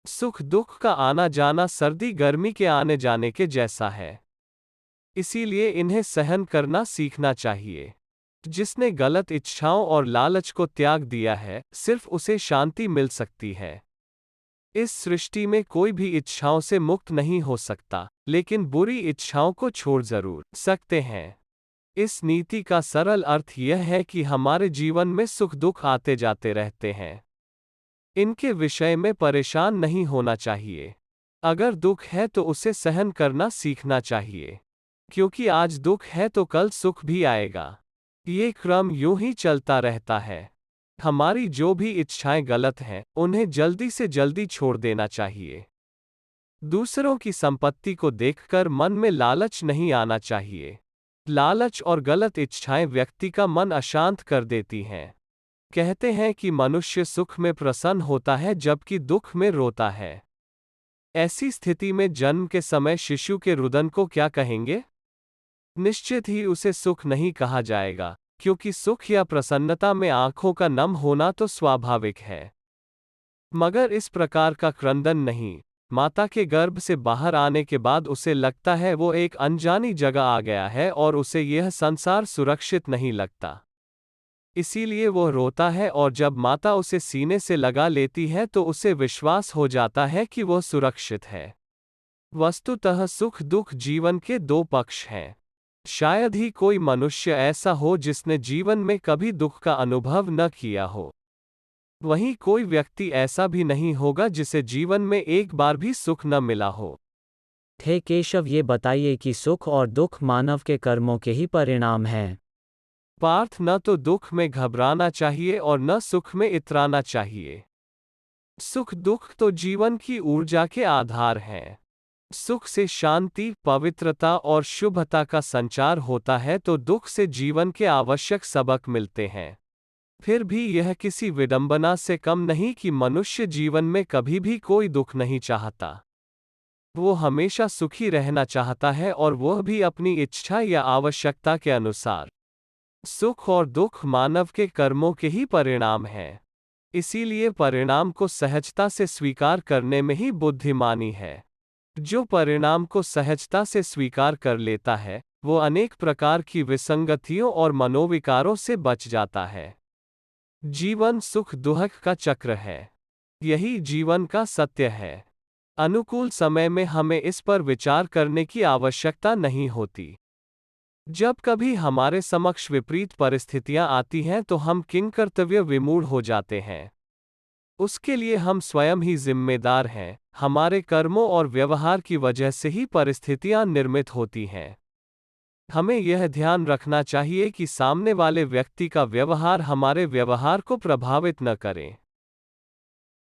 सुख दुख का आना जाना सर्दी गर्मी के आने जाने के जैसा है। इसीलिए इन्हें सहन करना सीखना चाहिए। जिसने गलत इच्छाओं और लालच को त्याग दिया है, सिर्फ उसे शांति मिल सकती है। इस सृष्टि में कोई भी इच्छाओं से मुक्त नहीं हो सकता, लेकिन बुरी इच्छाओं को छोड़ जरूर सकते हैं। इस नीति का सरल अर्थ यह है कि हमारे जीवन में सुख दुख आते जाते रहते हैं। इनके विषय में परेशान नहीं होना चाहिए। अगर दुख है तो उसे सहन करना सीखना चाहिए, क्योंकि आज दुख है तो कल सुख भी आएगा। ये क्रम यूं ही चलता रहता है। हमारी जो भी इच्छाएं गलत हैं, उन्हें जल्दी से जल्दी छोड़ देना चाहिए। दूसरों की संपत्ति को देखकर मन में लालच नहीं आना चाहिए। लालच और गलत इच्छाएं व्यक्ति का मन अशांत कर देती हैं। कहते हैं कि मनुष्य सुख में प्रसन्न होता है जबकि दुख में रोता है। ऐसी स्थिति में जन्म के समय शिशु के रुदन को क्या कहेंगे? निश्चित ही उसे सुख नहीं कहा जाएगा, क्योंकि सुख या प्रसन्नता में आंखों का नम होना तो स्वाभाविक है। मगर इस प्रकार का क्रंदन नहीं। माता के गर्भ से बाहर आने के बाद उसे लगता है वो एक अनजानी जगह आ गया है और उसे यह संसार सुरक्षित नहीं लगता। इसीलिए वो रोता है और जब माता उसे सीने से लगा लेती है तो उसे विश्वास हो जाता है कि वो सुरक्षित है। वस्तुतः सुख दुख जीवन के दो पक्ष हैं। शायद ही कोई मनुष्य ऐसा हो जिसने जीवन में कभी दुख का अनुभव न किया हो। वहीं कोई व्यक्ति ऐसा भी नहीं होगा जिसे जीवन में एक बार भी सुख न मिला हो। हे केशव, ये बताइए कि सुख और दुख मानव के कर्मों के ही परिणाम हैं। पार्थ, न तो दुख में घबराना चाहिए और न सुख में इतराना चाहिए। सुख दुख तो जीवन की ऊर्जा के आधार हैं। सुख से शांति, पवित्रता और शुभता का संचार होता है तो दुख से जीवन के आवश्यक सबक मिलते हैं। फिर भी यह किसी विडंबना से कम नहीं कि मनुष्य जीवन में कभी भी कोई दुख नहीं चाहता। वो हमेशा सुखी रहना चाहता है, और वह भी अपनी इच्छा या आवश्यकता के अनुसार। सुख और दुख मानव के कर्मों के ही परिणाम हैं। इसीलिए परिणाम को सहजता से स्वीकार करने में ही बुद्धिमानी है। जो परिणाम को सहजता से स्वीकार कर लेता है, वो अनेक प्रकार की विसंगतियों और मनोविकारों से बच जाता है। जीवन सुख दुख का चक्र है। यही जीवन का सत्य है। अनुकूल समय में हमें इस पर विचार करने की आवश्यकता नहीं होती। जब कभी हमारे समक्ष विपरीत परिस्थितियां आती हैं तो हम किंकर्तव्य विमूढ़ हो जाते हैं। उसके लिए हम स्वयं ही जिम्मेदार हैं। हमारे कर्मों और व्यवहार की वजह से ही परिस्थितियां निर्मित होती हैं। हमें यह ध्यान रखना चाहिए कि सामने वाले व्यक्ति का व्यवहार हमारे व्यवहार को प्रभावित न करे।